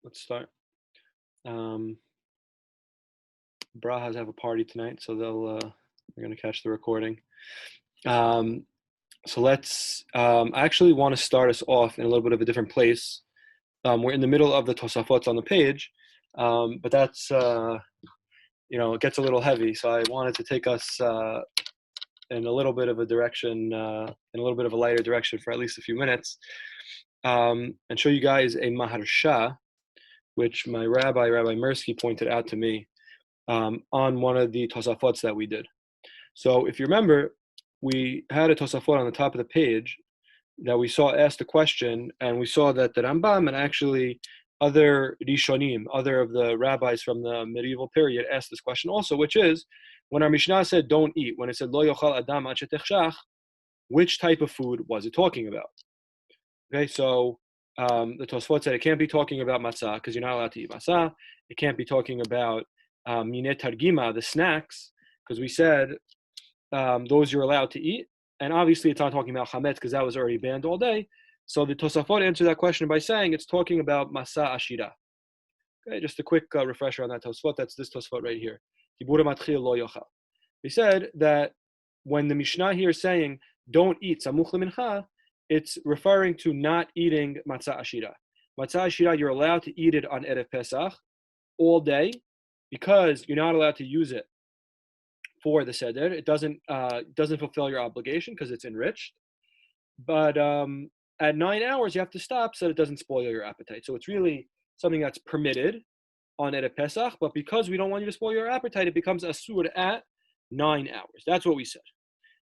Let's start. Brahas have a party tonight, so they're gonna catch the recording. So let's. I actually want to start us off in a little bit of a different place. We're in the middle of the Tosafot on the page, but that's it gets a little heavy. So I wanted to take us in a little bit of a direction, in a little bit of a lighter direction for at least a few minutes, and show you guys a Maharsha, which my Rabbi Mirsky, pointed out to me on one of the Tosafots that we did. So if you remember, we had a Tosafot on the top of the page that we saw asked a question, and we saw that the Rambam and actually other Rishonim, other of the rabbis from the medieval period, asked this question also, which is, when our Mishnah said don't eat, when it said lo yochal adam ad shetechshach, which type of food was it talking about? Okay, so the Tosfot said it can't be talking about matzah because you're not allowed to eat matzah. It can't be talking about minei targima, the snacks, because we said those you're allowed to eat. And obviously it's not talking about chametz because that was already banned all day. So the Tosafot answered that question by saying it's talking about masa ashira. Okay, just a quick refresher on that Tosafot. That's this Tosafot right here. He said that when the Mishnah here is saying don't eat samuch lemincha, it's referring to not eating matzah ashira. Matzah ashira, you're allowed to eat it on Erev Pesach all day because you're not allowed to use it for the seder. It doesn't fulfill your obligation because it's enriched. But at 9 hours, you have to stop so that it doesn't spoil your appetite. So it's really something that's permitted on Erev Pesach, but because we don't want you to spoil your appetite, it becomes asur at 9 hours. That's what we said.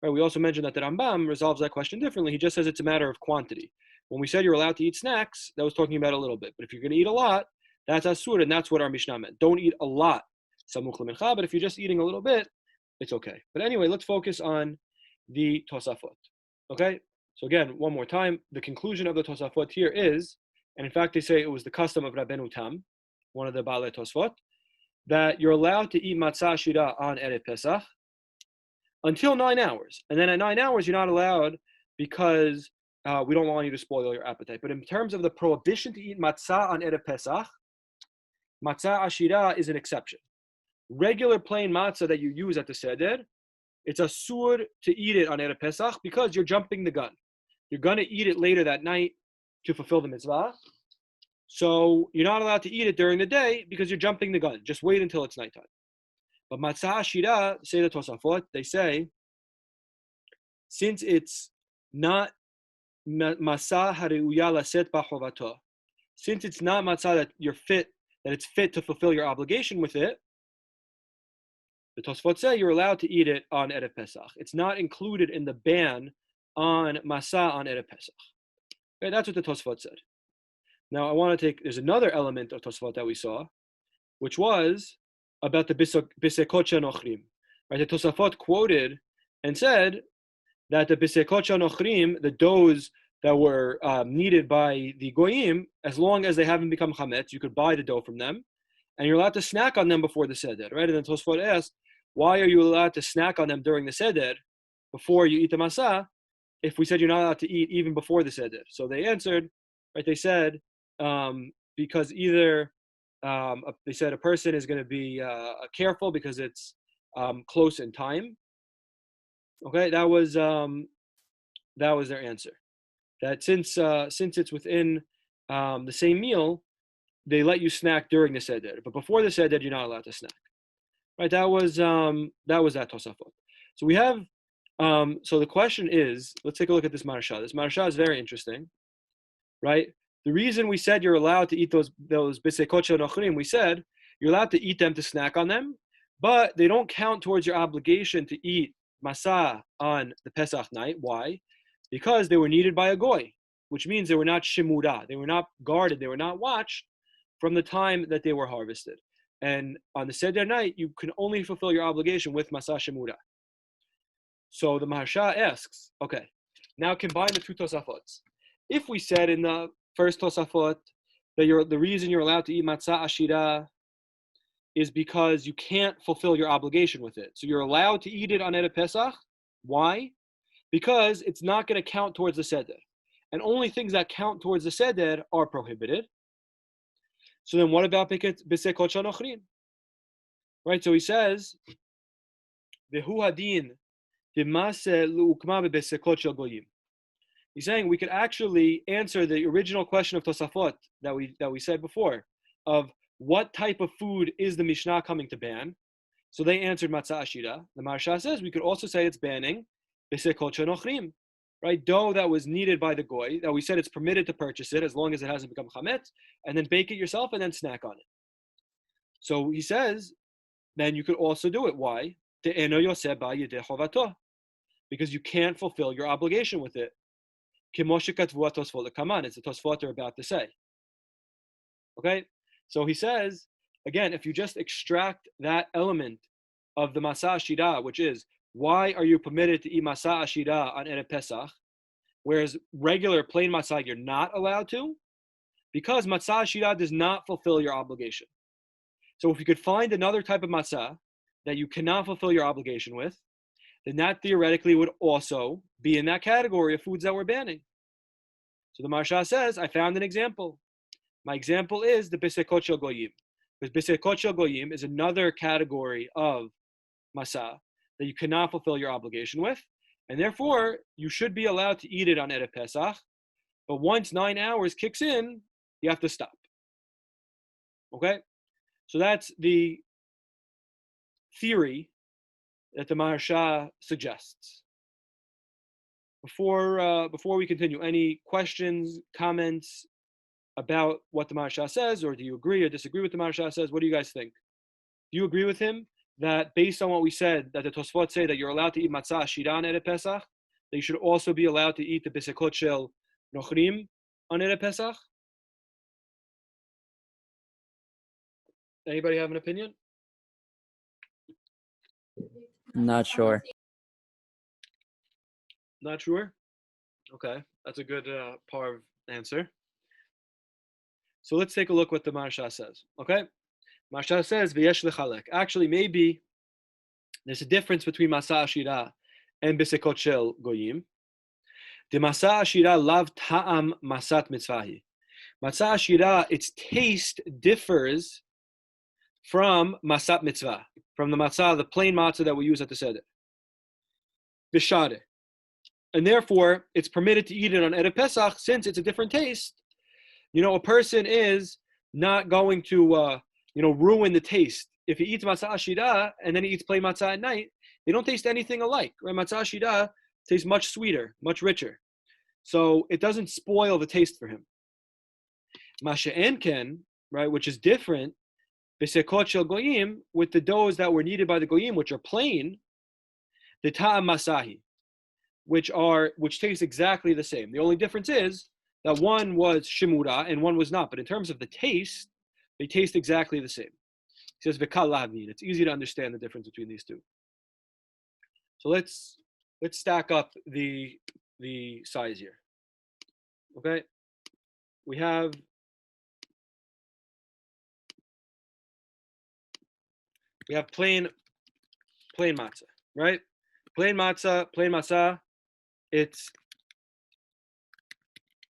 Right, we also mentioned that the Rambam resolves that question differently. He just says it's a matter of quantity. When we said you're allowed to eat snacks, that was talking about a little bit. But if you're going to eat a lot, that's asur, and that's what our Mishnah meant. Don't eat a lot, samuch lemincha, but if you're just eating a little bit, it's okay. But anyway, let's focus on the Tosafot. Okay? So again, one more time, the conclusion of the Tosafot here is, and in fact they say it was the custom of Rabbeinu Tam, one of the Baalei Tosfot, that you're allowed to eat matzah shira on Erev Pesach until 9 hours. And then at 9 hours, you're not allowed because we don't want you to spoil your appetite. But in terms of the prohibition to eat matzah on Erev Pesach, matzah ashira is an exception. Regular plain matzah that you use at the seder, it's asur to eat it on Erev Pesach because you're jumping the gun. You're going to eat it later that night to fulfill the mitzvah. So you're not allowed to eat it during the day because you're jumping the gun. Just wait until it's nighttime. But matzah ashira, say the Tosafot, they say, since it's not matzah hareuya laset b'chovato, since it's not matzah that it's fit to fulfill your obligation with it, the Tosfot say you're allowed to eat it on Erev Pesach. It's not included in the ban on matzah on Erev Pesach. Okay, that's what the Tosfot said. Now I want to there's another element of Tosfot that we saw, which was about the bisekot shenochrim. Right, the Tosafot quoted and said that the bisekot shenochrim, the doughs that were needed by the goyim, as long as they haven't become chametz, you could buy the dough from them, and you're allowed to snack on them before the seder. Right, and then Tosafot asked, why are you allowed to snack on them during the seder before you eat the matzah, if we said you're not allowed to eat even before the seder? So they answered, right? They said because either they said a person is going to be careful because it's close in time. Okay, that was their answer. That since it's within the same meal, they let you snack during the seder, but before the seder, you're not allowed to snack. Right? That was that Tosafot. So we have. So the question is, let's take a look at this Maharsha. This Maharsha is very interesting, right? The reason we said you're allowed to eat those bisekot shenochrim, we said you're allowed to eat them to snack on them, but they don't count towards your obligation to eat matzah on the Pesach night. Why? Because they were needed by a goy, which means they were not shemura, they were not guarded, they were not watched from the time that they were harvested. And on the seder night, you can only fulfill your obligation with matzah shemura. So the Maharsha asks, okay, now combine the two Tosafots. If we said in the first Tosafot that the reason you're allowed to eat matzah ashira is because you can't fulfill your obligation with it. So you're allowed to eat it on Erev Pesach. Why? Because it's not going to count towards the seder. And only things that count towards the seder are prohibited. So then what about Bisei Kodesh Nochrim? Right, so he says, V'hu hadin d'maseh l'ukma b'bisei Kodesh goyim. He's saying we could actually answer the original question of Tosafot that we said before, of what type of food is the Mishnah coming to ban. So they answered matzah ashira. The Maharsha says we could also say it's banning Bisei Kodesh Nochrim, right? Dough that was needed by the goy, that we said it's permitted to purchase it as long as it hasn't become chametz, and then bake it yourself and then snack on it. So he says, then you could also do it. Why? Because you can't fulfill your obligation with it. It's the Tosfot are about to say. Okay? So he says, again, if you just extract that element of the Masah Ashira, which is, why are you permitted to eat Masah Ashira on Erev Pesach, whereas regular plain Masah you're not allowed to? Because Masah Ashira does not fulfill your obligation. So if you could find another type of Masah that you cannot fulfill your obligation with, then that theoretically would also be in that category of foods that we're banning. So the Maharsha says, I found an example. My example is the Bisei Kodesh Goyim. Because Bisei Kodesh Goyim is another category of Masah that you cannot fulfill your obligation with, and therefore you should be allowed to eat it on Erev Pesach, but once 9 hours kicks in, you have to stop. Okay? So that's the theory that the Maharsha suggests. Before we continue, any questions, comments about what the Maharsha says, or do you agree or disagree with the Maharsha says? What do you guys think? Do you agree with him that based on what we said, that the Tosfot say that you're allowed to eat matzah ashira on Erev Pesach, that you should also be allowed to eat the Bisei Kodesh Nochrim on Erev Pesach? Anybody have an opinion? Not sure. Not sure? Okay, that's a good Parv answer. So let's take a look what the Maharsha says. Okay? Maharsha says, V'yesh lechalek. Actually, maybe there's a difference between Masah Ashira and Bisei Kodesh Goyim. The Masah Ashira lav ta'am masat mitzvahi. Masah Ashira, its taste differs from Masat Mitzvah, from the matzah, the plain matzah that we use at the Seder. Bishade. And therefore, it's permitted to eat it on Erev Pesach since it's a different taste. You know, a person is not going to, ruin the taste. If he eats matzah ashira and then he eats plain matzah at night, they don't taste anything alike. Right? Matzah ashira tastes much sweeter, much richer. So it doesn't spoil the taste for him. Masha enken, right, which is different, Bisei Kodesh Goyim, with the doughs that were needed by the Goyim, which are plain, the ta'am masahi, which taste exactly the same. The only difference is that one was shimura and one was not. But in terms of the taste, they taste exactly the same. He says v'kal lahavin. It's easy to understand the difference between these two. So let's stack up the size here. Okay, we have plain matzah, right? Plain matzah, it's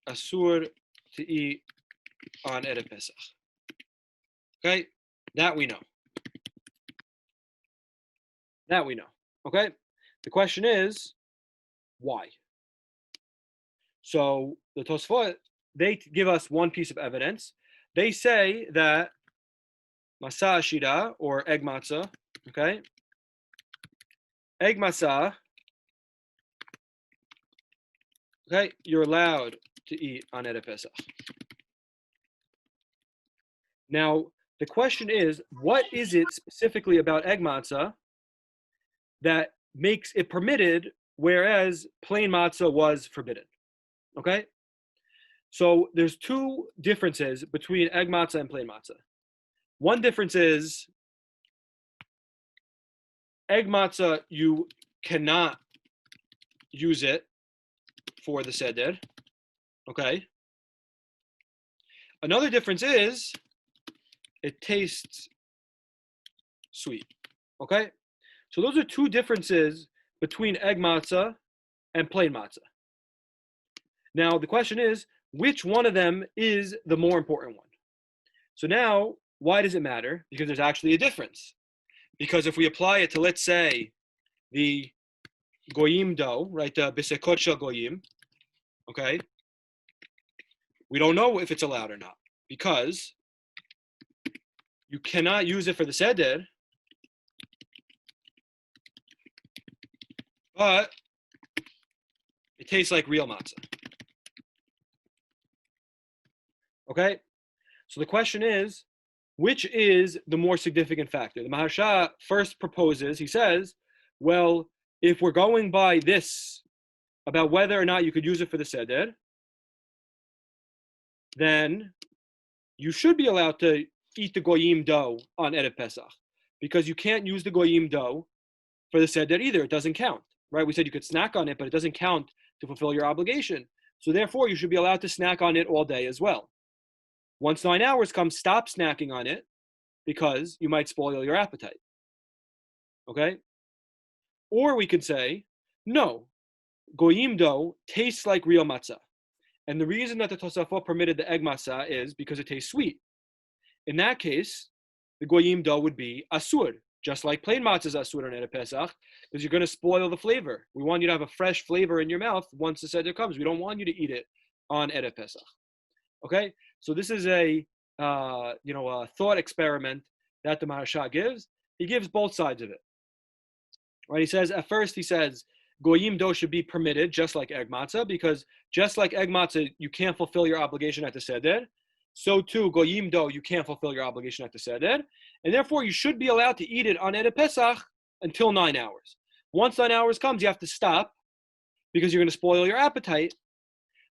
asur to eat on Erev Pesach. Okay, that we know. Okay, the question is, why? So the Tosfot, they give us one piece of evidence. They say that Masah Ashira, or egg matzah, okay? Egg matzah, okay, you're allowed to eat on Erev Pesach. Now, the question is, what is it specifically about egg matzah that makes it permitted, whereas plain matzah was forbidden? Okay? So there's two differences between egg matzah and plain matzah. One difference is egg matzah, you cannot use it for the seder. Okay. Another difference is it tastes sweet. Okay. So those are two differences between egg matzah and plain matzah. Now the question is, which one of them is the more important one? So now, why does it matter? Because there's actually a difference. Because if we apply it to, let's say, the goyim dough, right, the bisekot shel goyim, okay, we don't know if it's allowed or not, because you cannot use it for the seder, but it tastes like real matzah. Okay? So the question is, which is the more significant factor? The Maharsha first proposes, he says, well, if we're going by this, about whether or not you could use it for the seder, then you should be allowed to eat the goyim dough on Erev Pesach, because you can't use the goyim dough for the seder either. It doesn't count, right? We said you could snack on it, but it doesn't count to fulfill your obligation. So therefore, you should be allowed to snack on it all day as well. Once 9 hours come, stop snacking on it, because you might spoil your appetite. Okay? Or we could say, no, goyim dough tastes like real matzah. And the reason that the Tosafot permitted the egg matzah is because it tastes sweet. In that case, the goyim dough would be asur, just like plain matzah is asur on Erev Pesach, because you're going to spoil the flavor. We want you to have a fresh flavor in your mouth once the seder comes. We don't want you to eat it on Erev Pesach. Okay? So this is a thought experiment that the Maharsha gives. He gives both sides of it. Right? He says, at first he says, goyim dough should be permitted, just like egg matzah, because just like egg matzah, you can't fulfill your obligation at the seder. So too, goyim dough, you can't fulfill your obligation at the seder. And therefore, you should be allowed to eat it on Erev Pesach until 9 hours. Once 9 hours comes, you have to stop, because you're going to spoil your appetite.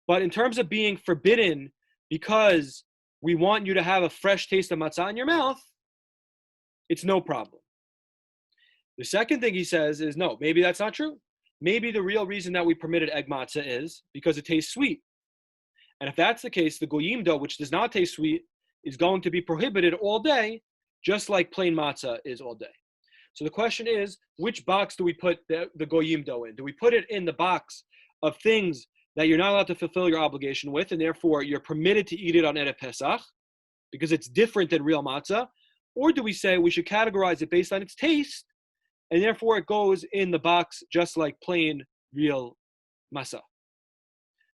But in terms of being forbidden, because we want you to have a fresh taste of matzah in your mouth, it's no problem. The second thing he says is, no, maybe that's not true. Maybe the real reason that we permitted egg matzah is because it tastes sweet. And if that's the case, the goyim dough, which does not taste sweet, is going to be prohibited all day, just like plain matzah is all day. So the question is, which box do we put the goyim dough in? Do we put it in the box of things that you're not allowed to fulfill your obligation with, and therefore you're permitted to eat it on Erev Pesach, because it's different than real matzah? Or do we say we should categorize it based on its taste, and therefore it goes in the box just like plain, real matzah?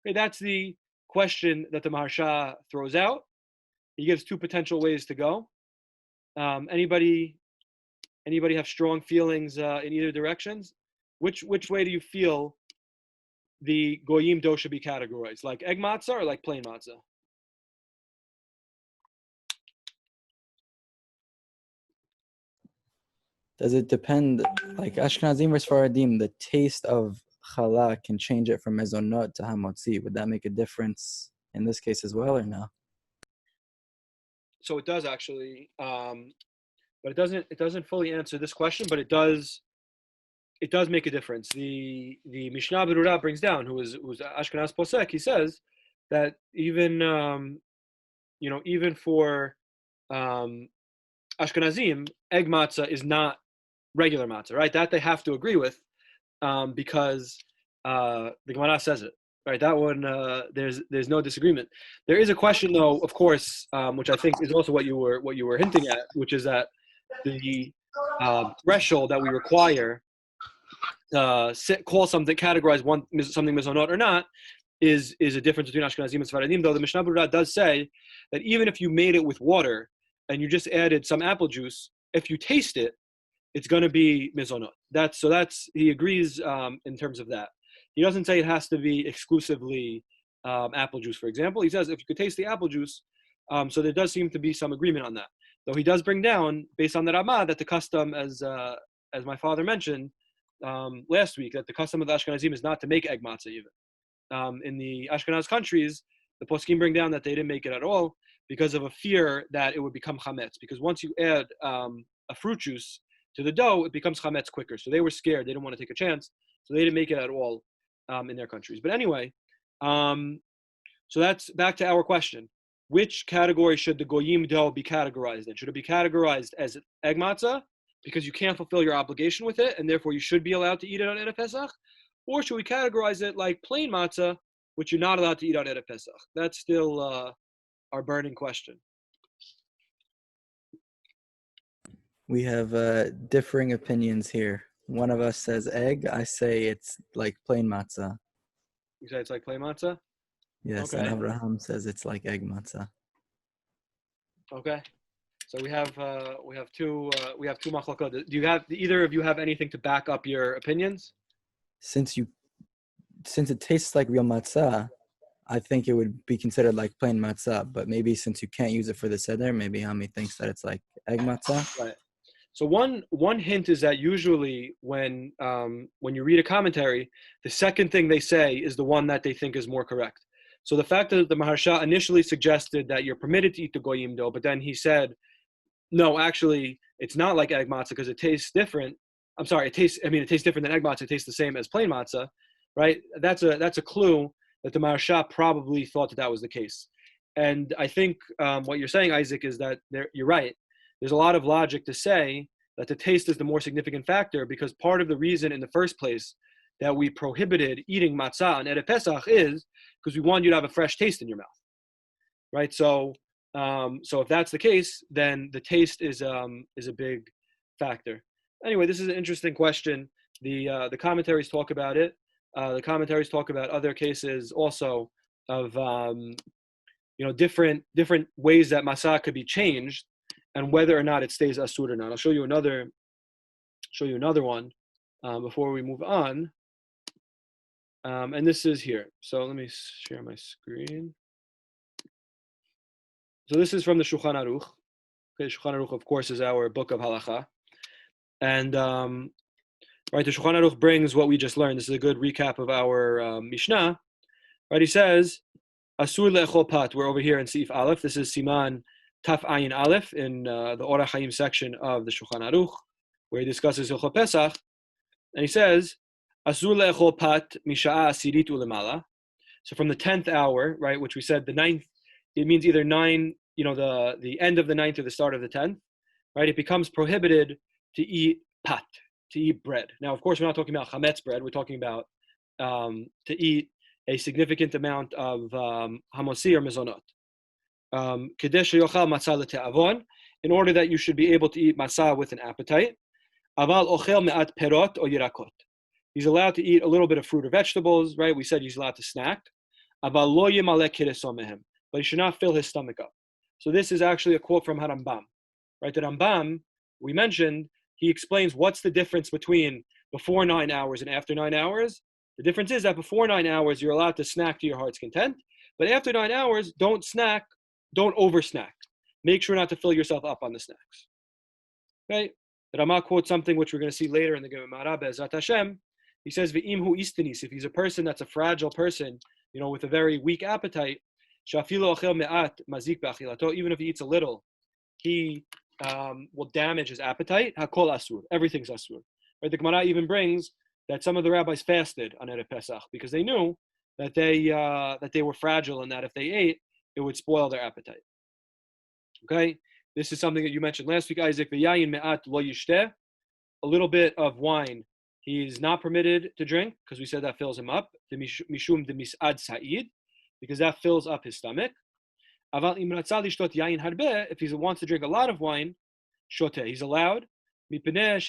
Okay, that's the question that the Maharsha throws out. He gives two potential ways to go. Anybody have strong feelings in either directions? Which way do you feel the goyim dough should be categorized? Like egg matzah or like plain matzah? Does it depend, like Ashkenazim versus Faradim, the taste of challah can change it from mezonot to hamotzi? Would that make a difference in this case as well, or no? So it does actually, but it doesn't fully answer this question, but it does make a difference. The Mishnah Berurah brings down, who's Ashkenaz Posek, he says that even for Ashkenazim, egg matzah is not regular matzah, right? That they have to agree with, because the Gemara says it, right? That one, there's no disagreement. There is a question, though, of course, which I think is also what you were hinting at, which is that the threshold that we require call something, categorize something mizonot or not, is a difference between Ashkenazim and Sfaradim. Though the Mishnah Berurah does say that even if you made it with water and you just added some apple juice, if you taste it, it's going to be mizonot. That's he agrees in terms of that. He doesn't say it has to be exclusively apple juice, for example. He says if you could taste the apple juice, so there does seem to be some agreement on that. Though he does bring down, based on the Ramah, that the custom, as my father mentioned last week, that the custom of the Ashkenazim is not to make egg matzah even. In the Ashkenaz countries, the poskim bring down that they didn't make it at all because of a fear that it would become chametz. Because once you add a fruit juice to the dough, it becomes chametz quicker. So they were scared. They didn't want to take a chance. So they didn't make it at all in their countries. But anyway, so that's back to our question. Which category should the goyim dough be categorized in? Should it be categorized as egg matzah because you can't fulfill your obligation with it, and therefore you should be allowed to eat it on Erev Pesach? Or should we categorize it like plain matzah, which you're not allowed to eat on Erev Pesach? That's still our burning question. We have differing opinions here. One of us says egg. I say it's like plain matzah. You say it's like plain matzah? Yes, Okay. and Abraham says it's like egg matzah. Okay. So we have two machlokot. Do either of you have anything to back up your opinions? Since it tastes like real matzah, I think it would be considered like plain matzah. But maybe since you can't use it for the seder, maybe Hami thinks that it's like egg matzah. Right. So one hint is that usually when you read a commentary, the second thing they say is the one that they think is more correct. So the fact that the Maharsha initially suggested that you're permitted to eat the goyim dough, but then he said, no, actually, it's not like egg matzah because it tastes different. I'm sorry, it tastes different than egg matzah. It tastes the same as plain matzah, right? That's a clue that the Maharsha probably thought that was the case. And I think what you're saying, Isaac, is that you're right. There's a lot of logic to say that the taste is the more significant factor because part of the reason in the first place that we prohibited eating matzah on Erev Pesach is because we want you to have a fresh taste in your mouth, right? So if that's the case, then the taste is a big factor. Anyway, this is an interesting question. The commentaries talk about it. The commentaries talk about other cases also of different ways that matzah could be changed and whether or not it stays asur or not. I'll show you another one before we move on. And this is here. So let me share my screen. So this is from the Shulchan Aruch. Okay, Shulchan Aruch, of course, is our book of halacha. And right, the Shulchan Aruch brings what we just learned. This is a good recap of our Mishnah. Right, he says, Asur le'echol pat. We're over here in Seif Aleph. This is Siman Taf Ayin Aleph in the Orach Chaim section of the Shulchan Aruch, where he discusses Hilchot Pesach. And he says, Asur le'echol pat misha'a asirit ulemala. So from the 10th hour, right, which we said the 9th, it means either 9, the end of the 9th or the start of the 10th, right? It becomes prohibited to eat pat, to eat bread. Now, of course, we're not talking about chametz bread. We're talking about to eat a significant amount of hamosi or mezonot. In order that you should be able to eat matzah with an appetite. Aval ochel me'at perot or yirakot. He's allowed to eat a little bit of fruit or vegetables, right? We said he's allowed to snack. Aval lo yemaleh kireso mehem. But he should not fill his stomach up. So this is actually a quote from Harambam, right? The Rambam, we mentioned, he explains what's the difference between before 9 hours and after 9 hours. The difference is that before 9 hours, you're allowed to snack to your heart's content. But after 9 hours, don't snack, don't over snack. Make sure not to fill yourself up on the snacks. Okay? The Rama quotes something which we're going to see later in the Gemara Pesahim. Hashem. He says, "V'im hu istanis." If he's a person that's a fragile person, with a very weak appetite, even if he eats a little, he will damage his appetite. Hakol asur. Everything's asur. Right? The Gemara even brings that some of the rabbis fasted on Erev Pesach because they knew that they were fragile and that if they ate, it would spoil their appetite. Okay, this is something that you mentioned last week, Isaac. V'yayin me'at lo yishteh. A little bit of wine he's not permitted to drink because we said that fills him up. The mishum de mis'ad sa'id, because that fills up his stomach. If he wants to drink a lot of wine, he's allowed. Because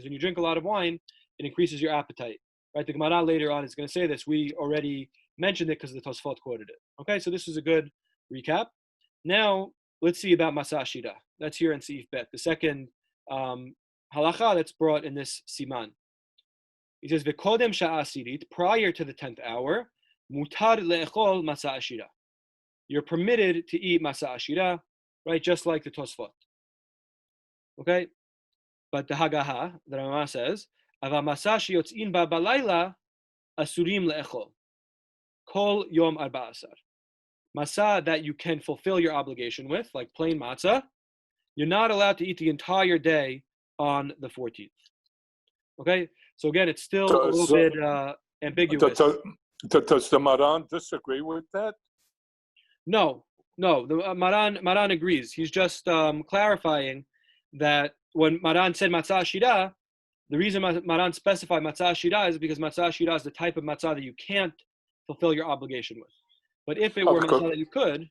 when you drink a lot of wine, it increases your appetite. Right? The Gemara later on is going to say this. We already mentioned it because the Tosfot quoted it. Okay, so this is a good recap. Now, let's see about Matzah Shira. That's here in Seif Bet, the second halacha that's brought in this siman. He says, "V'kodem sha'asirit," prior to the 10th hour, mutar le'echol matzah ashira. You're permitted to eat matzah ashira, right? Just like the Tosfot. Okay, but the Hagaha, the Rama says, "Ava matzah sheyotzin ba balayla asurim le'echol kol yom arba asar." Matzah that you can fulfill your obligation with, like plain matzah, you're not allowed to eat the entire day on the 14th. Okay, so again, it's still a little bit ambiguous. Does the Maran disagree with that? No. The Maran agrees. He's just clarifying that when Maran said matzah shira, the reason Maran specified matzah shira is because matzah shira is the type of matzah that you can't fulfill your obligation with. But if it were matzah that you could,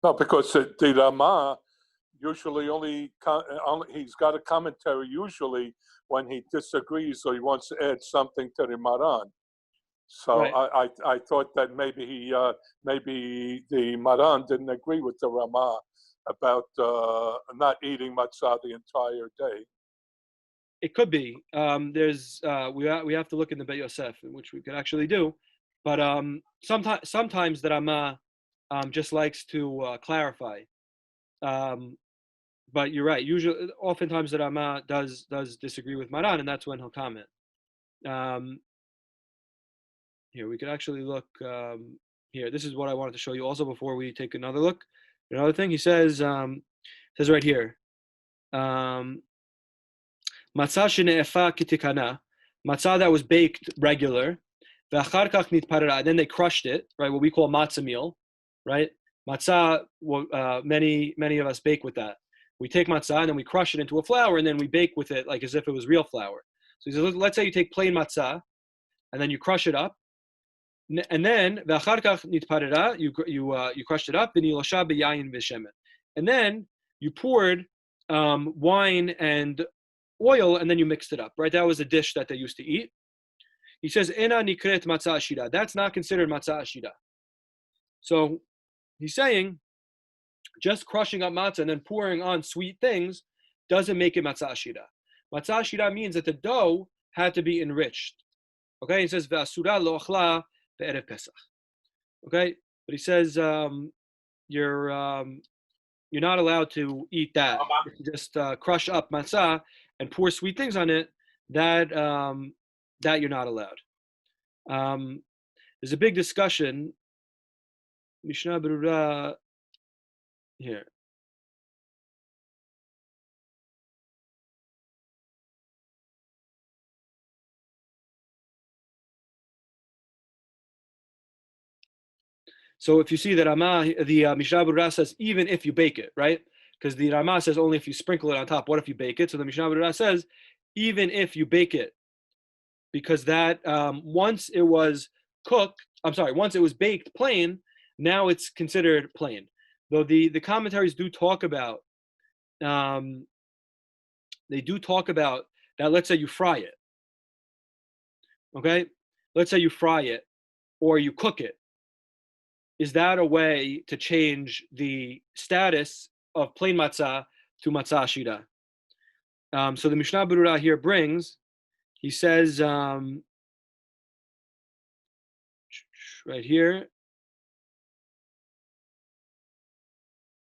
no, because the Rama usually only he's got a commentary usually when he disagrees or he wants to add something to the Maran. So Right. I thought that maybe the Maran didn't agree with the Ramah about not eating matzah the entire day. It could be. There's we have to look in the Bet Yosef, which we could actually do, but sometimes the Rama just likes to clarify. But you're right. Usually, oftentimes the Rama does disagree with Maran, and that's when he'll comment. Here we could actually look. Here, this is what I wanted to show you also before we take another look. Another thing he says right here. Matzah shene'efa kitikana, matzah that was baked regular, ve'achar kach nitparera, then they crushed it, right? What we call matzah meal, right? Matzah, many of us bake with that. We take matzah and then we crush it into a flour and then we bake with it like as if it was real flour. So he says, let's say you take plain matzah and then you crush it up, and then ve'achar kach nitparera, you crushed it up, v'nilosha beyayin v'shemen, and then you poured wine and oil, and then you mixed it up, right? That was a dish that they used to eat. He says, "Ena nikret matzah ashira." That's not considered matzah ashira. So he's saying, just crushing up matzah and then pouring on sweet things doesn't make it matzah ashira. Matzah ashira means that the dough had to be enriched. Okay, he says, "Ve'asura lo achla be'erev Pesach." Okay, but he says you're not allowed to eat that. If you just crush up matzah and pour sweet things on it, that you're not allowed. There's a big discussion. Mishnah Berurah here. So if you see that the Mishnah Berurah says even if you bake it, right? Because the Rama says only if you sprinkle it on top. What if you bake it? So the Mishnah Berurah says even if you bake it, because that once it was baked plain, now it's considered plain. Though the commentaries do talk about, that. Let's say you fry it. Okay, let's say you fry it or you cook it. Is that a way to change the status of plain matzah to matzah ashira? So the Mishnah Berurah here brings, he says right here,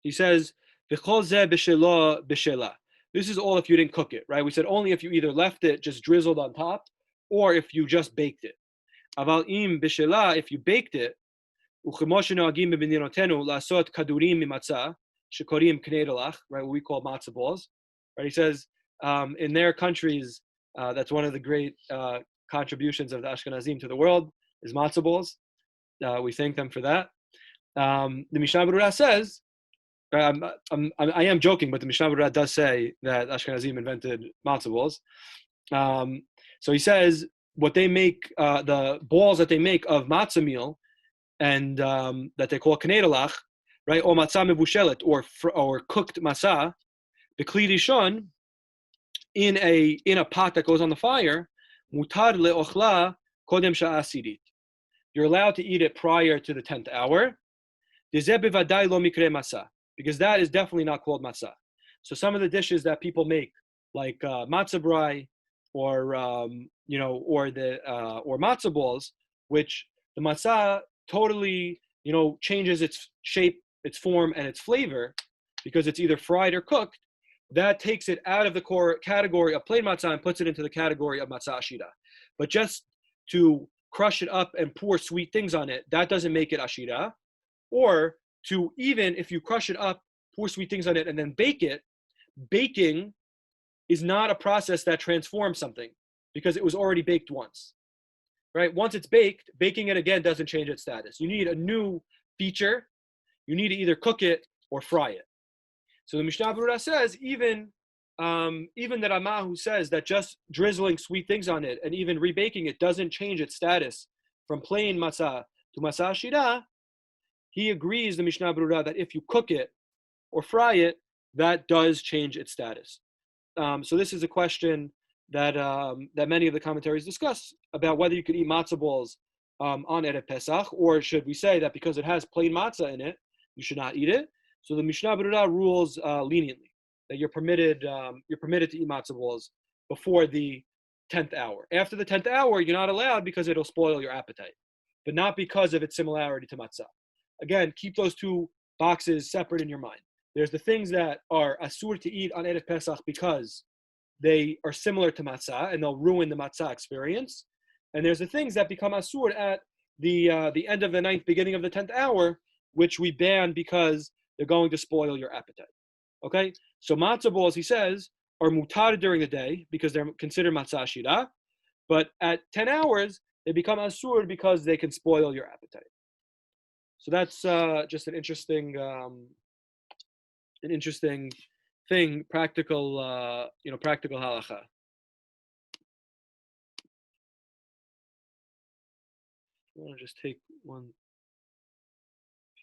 he says, "V'chol zeh b'shelo b'shela." This is all if you didn't cook it, right? We said only if you either left it just drizzled on top, or if you just baked it. Aval im b'shela, if you baked it, lasot kadurim mimatzah shekorim knedelach, right? What we call matzah balls, right? He says in their countries, that's one of the great contributions of the Ashkenazim to the world is matzah balls. We thank them for that. The Mishnah Berurah says, I am joking, but the Mishnah Berurah does say that Ashkenazim invented matzah balls. So he says what they make, the balls that they make of matzah meal, and that they call knedelach, right? Or matzah mevushelet, or cooked matzah, the kli rishon, in a pot that goes on the fire, mutar leochla kodem sha'asirit. You're allowed to eat it prior to the 10th hour. Dezeh bevadai lo mikre matzah, because that is definitely not called matzah. So some of the dishes that people make, like matzah brai, or or matzah balls, which the matzah totally, changes its shape, its form, and its flavor, because it's either fried or cooked, that takes it out of the core category of plain matzah and puts it into the category of matzah ashira. But just to crush it up and pour sweet things on it, that doesn't make it ashira. Or to, even if you crush it up, pour sweet things on it, and then bake it, baking is not a process that transforms something, because it was already baked once. Right? Once it's baked, baking it again doesn't change its status. You need a new feature. You need to either cook it or fry it. So the Mishnah Berurah says even the Rama, who says that just drizzling sweet things on it and even rebaking it doesn't change its status from plain matzah to matzah ashira, he agrees, the Mishnah Berurah, that if you cook it or fry it, that does change its status. So this is a question that that many of the commentaries discuss about whether you could eat matzah balls on Erev Pesach, or should we say that because it has plain matzah in it, you should not eat it. So the Mishnah Berurah rules leniently that you're permitted to eat matzah balls before the 10th hour. After the 10th hour, you're not allowed because it'll spoil your appetite, but not because of its similarity to matzah. Again, keep those two boxes separate in your mind. There's the things that are asur to eat on Erev Pesach because they are similar to matzah and they'll ruin the matzah experience. And there's the things that become asur at the end of the 9th, beginning of the 10th hour, which we ban because they're going to spoil your appetite. Okay? So matzah balls, he says, are mutar during the day because they're considered matzah ashira, but at 10 hours, they become asur because they can spoil your appetite. So that's just an interesting thing, practical, practical halacha. I want to just take one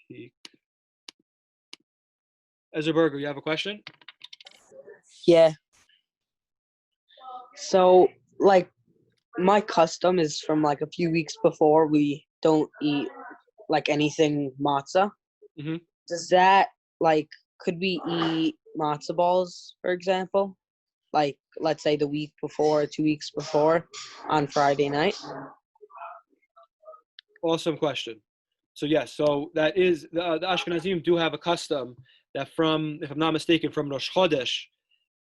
peek. Ezra Berger, you have a question? Yeah. So, like, my custom is from like a few weeks before we don't eat like anything matzah. Mm-hmm. Does that could we eat matzah balls, for example? Like, let's say the week before, 2 weeks before, on Friday night? Awesome question. So yes, so that is the Ashkenazim do have a custom that from, if I'm not mistaken, from Rosh Chodesh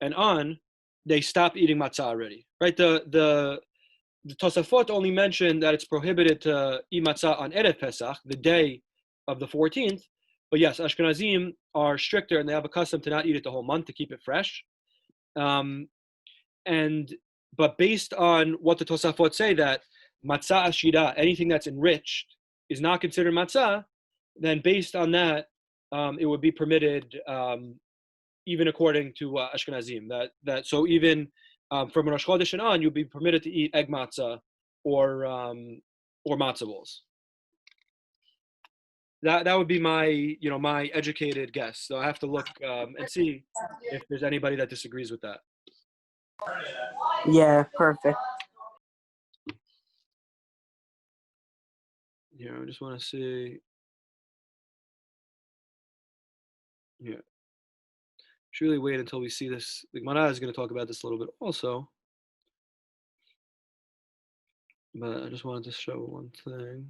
and on, they stop eating matzah already, right? The Tosafot only mentioned that it's prohibited to eat matzah on Erev Pesach, the day of the 14th. But yes, Ashkenazim are stricter and they have a custom to not eat it the whole month to keep it fresh. But based on what the Tosafot say, that matzah ashira, anything that's enriched, is not considered matzah, then based on that, it would be permitted, even according to Ashkenazim. So even from Rosh Chodesh and on, you'd be permitted to eat egg matzah or matzah balls. That would be my my educated guess. So I have to look and see if there's anybody that disagrees with that. Yeah, perfect. Yeah, I just want to see. Yeah. Should really wait until we see this. The Gemara is going to talk about this a little bit also. But I just wanted to show one thing.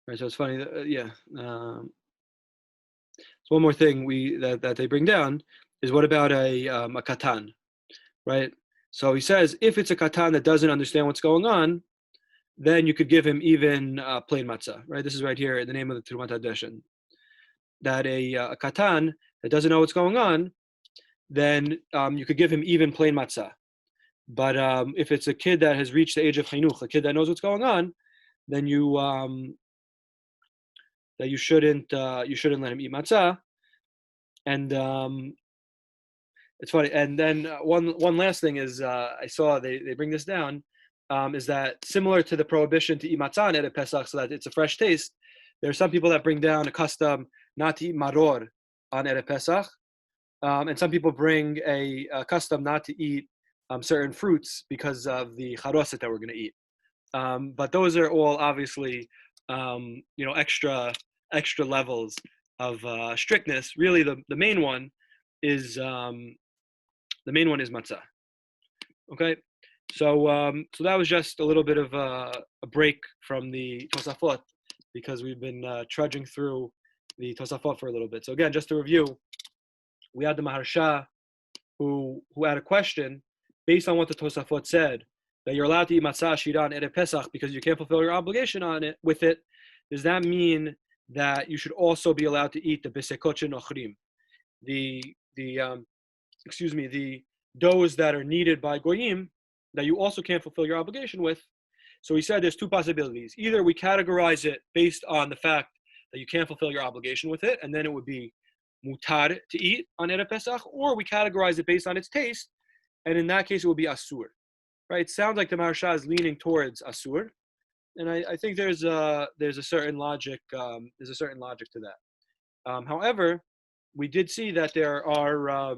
Right, so it's funny. So one more thing that they bring down is, what about a katan, right? So he says if it's a katan that doesn't understand what's going on, then you could give him even plain matzah, right? This is right here in the name of the Terumat Hadeshen. That a katan that doesn't know what's going on, then you could give him even plain matzah. But if it's a kid that has reached the age of chinuch, a kid that knows what's going on, then you shouldn't let him eat matzah. And it's funny. And then one last thing is, I saw they bring this down, is that similar to the prohibition to eat matzah on Erev Pesach so that it's a fresh taste, there are some people that bring down a custom not to eat maror on Erev Pesach, and some people bring a custom not to eat certain fruits because of the charoset that we're going to eat. But those are all obviously extra levels of strictness. Really, the main one is matzah. Okay, so that was just a little bit of a break from the Tosafot because we've been trudging through the Tosafot for a little bit. So again, just to review, we had the Maharsha who had a question based on what the Tosafot said, that you're allowed to eat matzah shira on Erev Pesach because you can't fulfill your obligation on it with it. Does that mean that you should also be allowed to eat the besekot shenochrim, the doughs that are needed by goyim that you also can't fulfill your obligation with? So he said there's two possibilities. Either we categorize it based on the fact that you can't fulfill your obligation with it, and then it would be mutar to eat on Erev Pesach, or we categorize it based on its taste, and in that case it would be asur. Right? It sounds like the Maharsha is leaning towards asur, and I think there's a certain logic to that. However, we did see that there are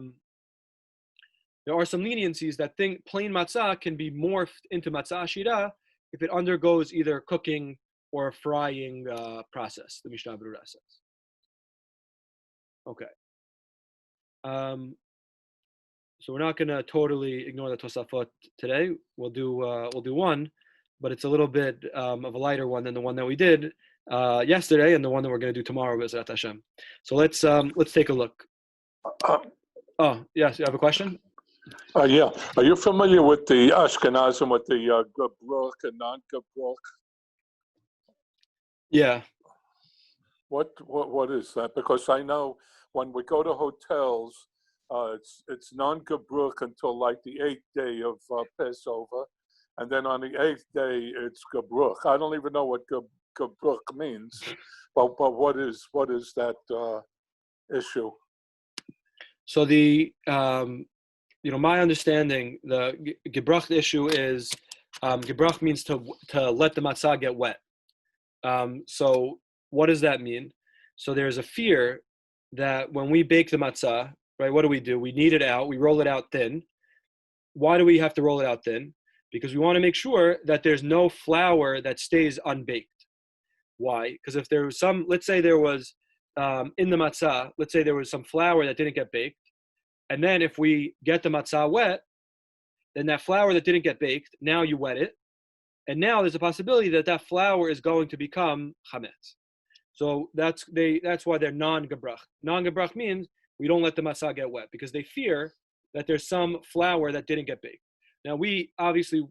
some leniencies that think plain matzah can be morphed into matzah ashira if it undergoes either cooking or a frying process. The Mishnah Berurah says. Okay. So we're not going to totally ignore the Tosafot today. We'll do one, but it's a little bit of a lighter one than the one that we did yesterday, and the one that we're going to do tomorrow, B'ezrat Hashem. So let's take a look. Oh yes, you have a question? Yeah. Are you familiar with the Ashkenazim with the Gebruk and non-Gebruk? Yeah. What is that? Because I know when we go to hotels, it's non-Gebruk until like the 8th day of Passover, and then on the 8th day it's Gebruk. I don't even know what Gebruk means, but what is that issue? So my understanding, the Gebrach issue is Gebrach means to let the matzah get wet. So what does that mean? So there's a fear that when we bake the matzah, right, what do? We knead it out, we roll it out thin. Why do we have to roll it out thin? Because we want to make sure that there's no flour that stays unbaked. Why? Because if there was some, let's say there was in the matzah, let's say there was some flour that didn't get baked, and then if we get the matzah wet, then that flour that didn't get baked, now you wet it, and now there's a possibility that flour is going to become chametz. So that's why they're non-gebrach. Non-gebrach means we don't let the matzah get wet because they fear that there's some flour that didn't get baked. Now we obviously,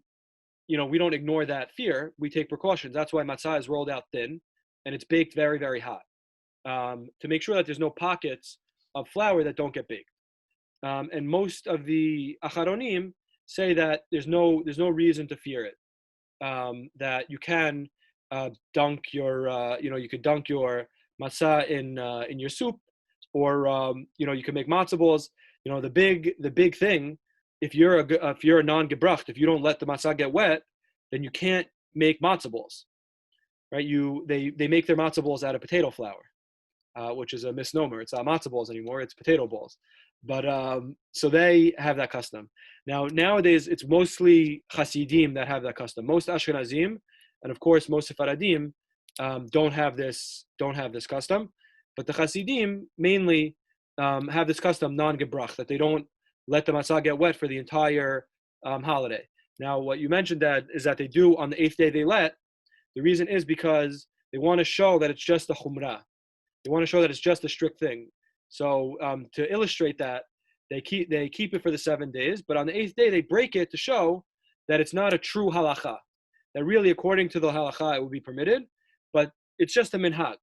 we don't ignore that fear. We take precautions. That's why matzah is rolled out thin and it's baked very, very hot to make sure that there's no pockets of flour that don't get baked. And most of the acharonim say that there's no reason to fear it. That you can dunk your you could dunk your matzah in your soup, or you can make matzah balls. The big thing, if you're a non-gebracht, if you don't let the matzah get wet, then you can't make matzah balls, right? They make their matzah balls out of potato flour, which is a misnomer. It's not matzah balls anymore; it's potato balls. But so they have that custom. Now nowadays it's mostly Hasidim that have that custom. Most Ashkenazim and of course most Sephardim don't have this custom. But the Hasidim mainly have this custom non-gebrach, that they don't let the matzah get wet for the entire holiday. Now what you mentioned is that they do on the 8th day they let. The reason is because they want to show that it's just a chumrah. They want to show that it's just a strict thing. So to illustrate that, they keep it for the 7 days, but on the 8th day they break it to show that it's not a true halacha. That really, according to the halacha, it would be permitted, but it's just a minhag.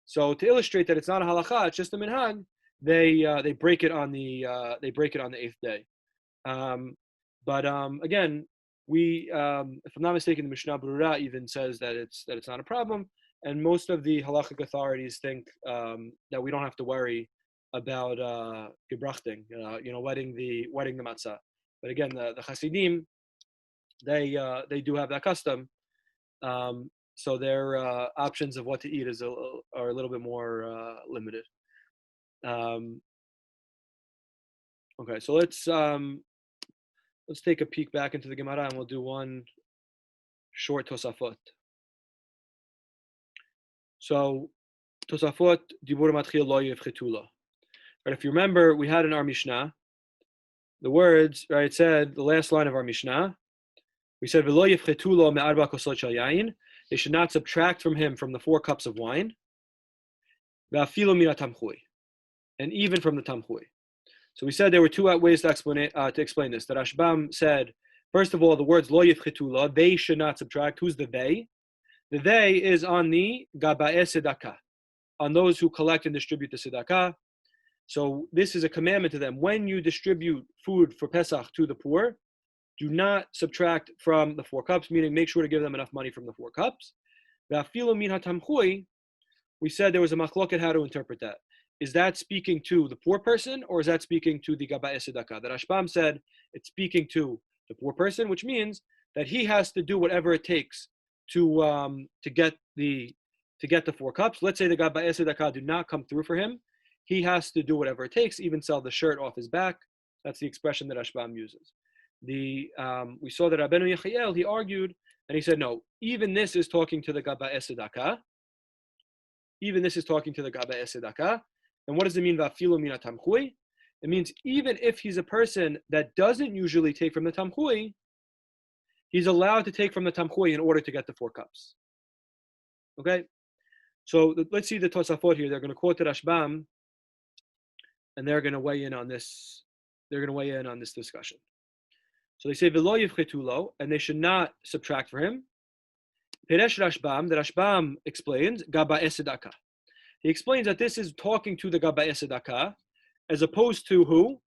So to illustrate that it's not a halacha, it's just a minhag, they break it on the 8th day. But again, we, if I'm not mistaken, the Mishnah Berurah even says that it's not a problem, and most of the halachic authorities think that we don't have to worry about gebrachting, wetting the matzah. But again, the Hasidim, they do have that custom, so their options of what to eat are a little bit more limited. Okay, so let's take a peek back into the Gemara and we'll do one short Tosafot. So Tosafot dibur matchil lo yevchetu lo. Right, if you remember, we had in our Mishnah the words, right? It said the last line of our Mishnah. We said v'lo yevchetu lo me'arba kosot shel yain. They should not subtract from him from the 4 cups of wine. Ve'afilu min hatamchui, and even from the tamchui. So we said there were 2 ways to explain this. The Rashbam said, first of all, the words lo yevchetu lo, they should not subtract. Who's the they? The they is on the gaba'eh tzedakah, on those who collect and distribute the tzedakah. So this is a commandment to them. When you distribute food for Pesach to the poor, do not subtract from the 4 cups, meaning make sure to give them enough money from the 4 cups. Ve'afilu min hatamchui, we said there was a machloket how to interpret that. is that speaking to the poor person, or is that speaking to the Gaba'eh Tzedakah? The Rashbam said it's speaking to the poor person, which means that he has to do whatever it takes to get the 4 cups. Let's say the Gaba'eh Tzedakah do not come through for him. He has to do whatever it takes, even sell the shirt off his back. That's the expression that Rashbam uses. We saw that Rabbeinu Yechiel, he argued, and he said, no, even this is talking to the Gaba'eh Tzedakah. Even this is talking to the Gaba'eh Tzedakah. And what does it mean, Va'afilu mina tamchui? It means even if he's a person that doesn't usually take from the tamchui, he's allowed to take from the tamchui in order to get the 4 cups. Okay? So let's see the Tosafot here. They're going to quote the Rashbam, and they're going to weigh in on this. They're going to weigh in on this discussion. So they say v'lo yivchetu lo, and they should not subtract for him. Peresh Rashbam, the Rashbam explains Gaba'eh Tzedakah. He explains that this is talking to the Gaba'eh Tzedakah, as opposed to who?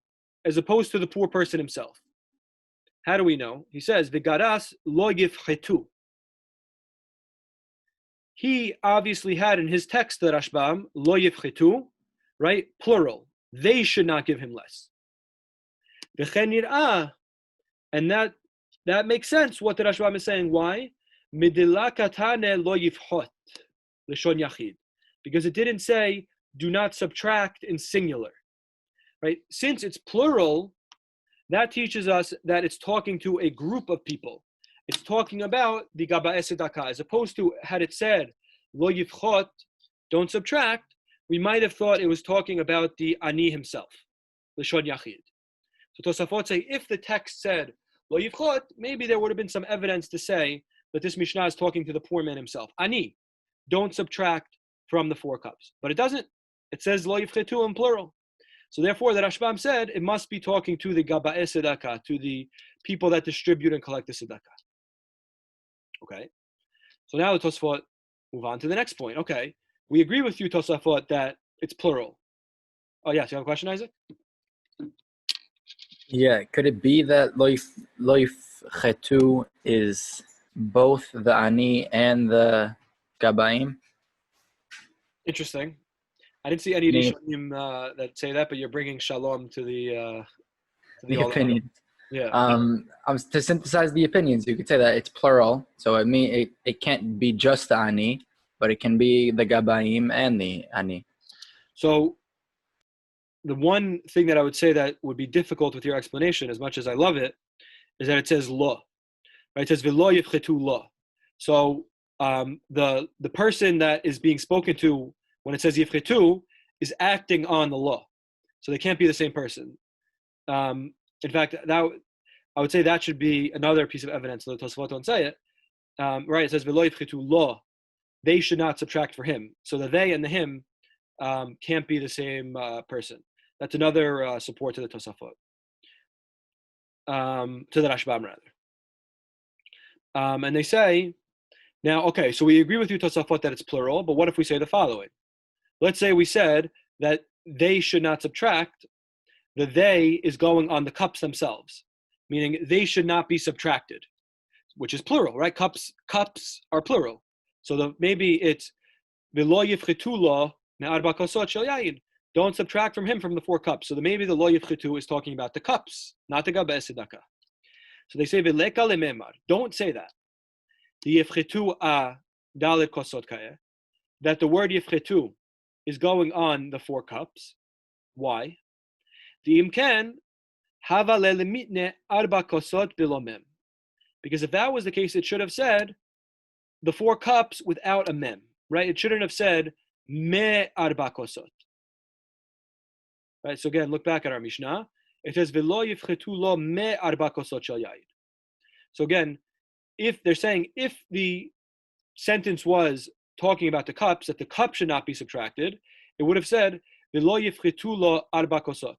As opposed to the poor person himself. How do we know? He says v'garas lo yivchetu. He obviously had in his text the Rashbam lo yivchetu, right? Plural. They should not give him less. V'chen nir'ah, and that makes sense what the Rashbam is saying. Why? Midila katane lo yivchot l'shon yachid, because it didn't say do not subtract in singular, right? Since it's plural, that teaches us that it's talking to a group of people. It's talking about the Gaba'eh Tzedakah, as opposed to had it said lo yivchot, don't subtract. We might have thought it was talking about the ani himself, l'shon yachid. So Tosafot say if the text said lo yivchot, maybe there would have been some evidence to say that this Mishnah is talking to the poor man himself. Ani, don't subtract from the 4 cups. But it doesn't. It says lo yivchetu in plural. So therefore, the Rashbam said it must be talking to the Gaba'eh Tzedakah, to the people that distribute and collect the Tzedakah. Okay. So now the Tosafot move on to the next point. Okay. We agree with you, Tosafot, that it's plural. Oh, yes. You have a question, Isaac? Yeah, could it be that loif chetu is both the ani and the gabaim? Interesting. I didn't see any Rishonim that say that, but you're bringing shalom to the opinion. Yeah. To synthesize the opinions, you could say that it's plural. So it can't be just the ani, but it can be the gabaim and the ani. So the one thing that I would say that would be difficult with your explanation, as much as I love it, is that it says lo. Right? It says v'lo yivchetu lo. So the person that is being spoken to when it says yivchetu is acting on the law. So they can't be the same person. In fact, I would say that should be another piece of evidence. The Tosafot don't say it. Right? It says v'lo yivchetu lo. They should not subtract for him. So the they and the him can't be the same person. That's another support to the Tosafot, to the Rashbam rather. And they say, now, okay, so we agree with you, Tosafot, that it's plural, but what if we say the following? Let's say we said that they should not subtract. The they is going on the cups themselves, meaning they should not be subtracted, which is plural, right? Cups are plural. So maybe it's v'lo yivchetu lo me'arba kosot shel yayin. Don't subtract from him from the 4 cups. So maybe the lo yivchetu is talking about the cups, not the Gaba'eh Tzedakah. So they say v'leka lememar. Don't say that. The yivchetu a dalet kosot ka'eh. That the word yivchetu is going on the 4 cups. Why? The imken hava lelemitne arba kosot bilomem. Because if that was the case, it should have said the 4 cups without a mem, right? It shouldn't have said me arba kosot. Right. So again, look back at our Mishnah. It says v'lo yivchetu lo me arba kosot shel yayin. So again, if they're saying if the sentence was talking about the cups, that the cup should not be subtracted, it would have said v'lo yivchetu lo arba kosot.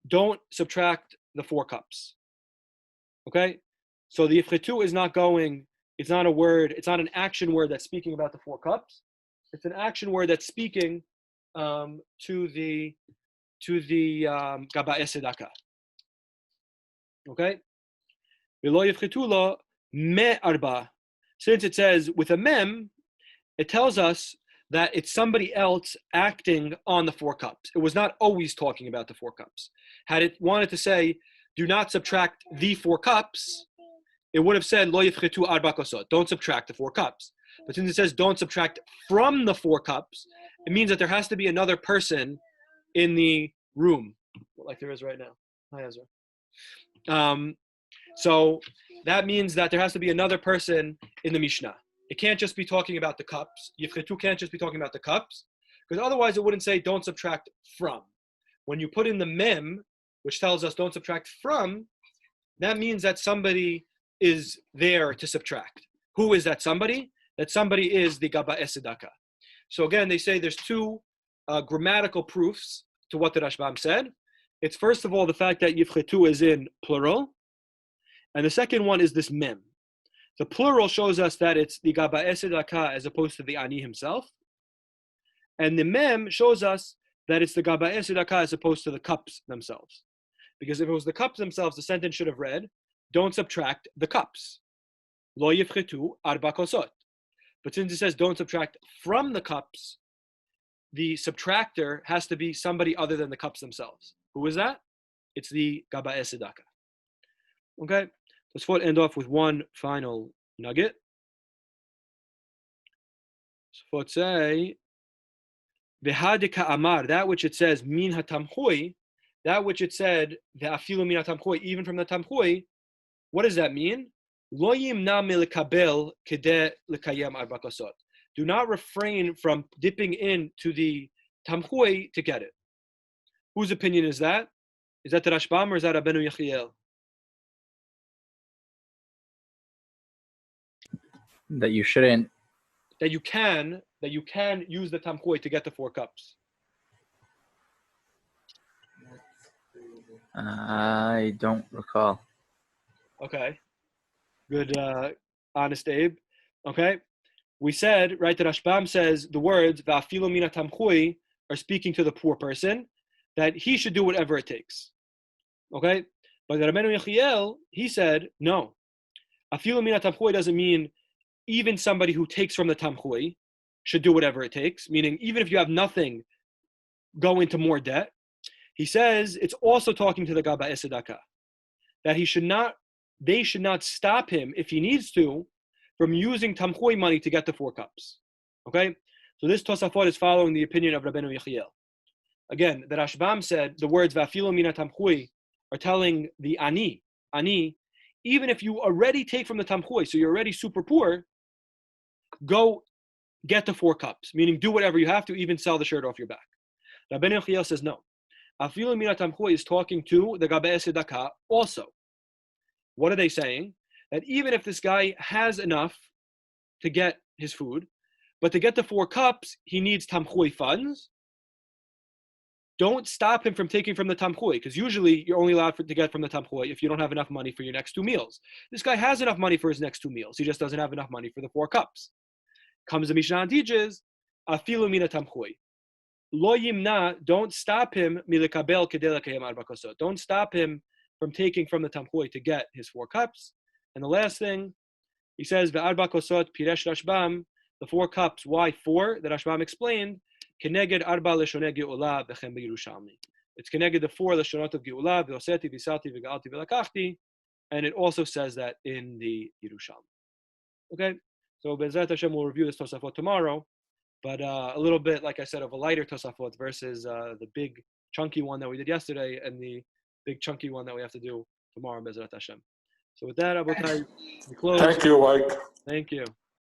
Don't subtract the 4 cups. Okay. So the yivchetu is not going. It's not a word. It's not an action word that's speaking about the 4 cups. It's an action word that's speaking to the Gaba'eh Tzedakah. Okay? V'lo yivchetu lo me arba. Since it says with a mem, it tells us that it's somebody else acting on the 4 cups. It was not always talking about the 4 cups. Had it wanted to say, do not subtract the 4 cups, it would have said, lo yifchetu arba kosot, don't subtract the 4 cups. But since it says don't subtract from the 4 cups, it means that there has to be another person in the room, like there is right now. Hi, Ezra. So that means that there has to be another person in the Mishnah. It can't just be talking about the cups. Yifchetu can't just be talking about the cups, because otherwise it wouldn't say don't subtract from. When you put in the mem, which tells us don't subtract from, that means that somebody is there to subtract. Who is that somebody? That somebody is the Gaba'eh Tzedakah. So again, they say there's 2 grammatical proofs to what the Rashbam said. It's first of all the fact that Yifchetu is in plural, and the second one is this mem. The plural shows us that it's the Gaba'eh Tzedakah as opposed to the Ani himself. And the mem shows us that it's the Gaba'eh Tzedakah as opposed to the cups themselves. Because if it was the cups themselves, the sentence should have read, don't subtract the cups. Lo yifchetu arba kosot. But since it says don't subtract from the cups, the subtractor has to be somebody other than the cups themselves. Who is that? It's the Gaba'eh Tzedakah. Okay? Let's end off with one final nugget. So let's say, V'hadika amar, that which it says, min hatamchui, that which it said, ve'afilu min hatamchui, even from the tamchui, what does that mean? Lo yimna milekabel kedeh lekayem arba kosot. Do not refrain from dipping into the tamchui to get it. Whose opinion is that? Is that the Rashbam or is that Rabbeinu Yechiel? That you shouldn't. That you can use the tamchui to get the 4 cups. I don't recall. Okay. Good, honest Abe. Okay. We said, right, that Rashbam says the words va'afilu mina tamchui are speaking to the poor person, that he should do whatever it takes. Okay? But the Rabbeinu Yechiel, he said, no. Afilu mina tamchui doesn't mean even somebody who takes from the tamchui should do whatever it takes, meaning even if you have nothing, go into more debt. He says it's also talking to the Gaba'eh Tzedakah, that they should not stop him if he needs to from using tamchui money to get the 4 cups. Okay? So this Tosafot is following the opinion of Rabbeinu Yechiel. Again, the Rashbam said the words va'afilu mina tamchui are telling the ani, even if you already take from the tamchui, so you're already super poor, go get the 4 cups, meaning do whatever you have to, even sell the shirt off your back. Rabbeinu Yechiel says no. Afilu mina tamchui is talking to the Gaba'eh Tzedakah also. What are they saying? That even if this guy has enough to get his food, but to get the 4 cups, he needs tamchui funds, don't stop him from taking from the tamchui, because usually you're only allowed to get from the tamchui if you don't have enough money for your next 2 meals. This guy has enough money for his next 2 meals. He just doesn't have enough money for the 4 cups. Comes the Mishnah and teaches, afilu mina tamchui. Lo yimna, don't stop him milekabel kedeh lekayem arba kosot. Don't stop him from taking from the tamchui to get his 4 cups. And the last thing, he says, ve'arba kosot piresh Rashbam, the 4 cups. Why 4? The Rashbam explained, keneged arba leshonei geula v'chem b'Yerushalmi. It's keneged the 4 leshonot of geula, v'oseti, v'salti, v'ga'alti, v'lakachti, and it also says that in the Yerushalmi. Okay, so Be'ezrat Hashem will review this Tosafot tomorrow, but a little bit, like I said, of a lighter Tosafot versus the big chunky one that we did yesterday and the big chunky one that we have to do tomorrow, Be'ezrat Hashem. So with that, Abotai, we close. Thank you, Ike. Thank you.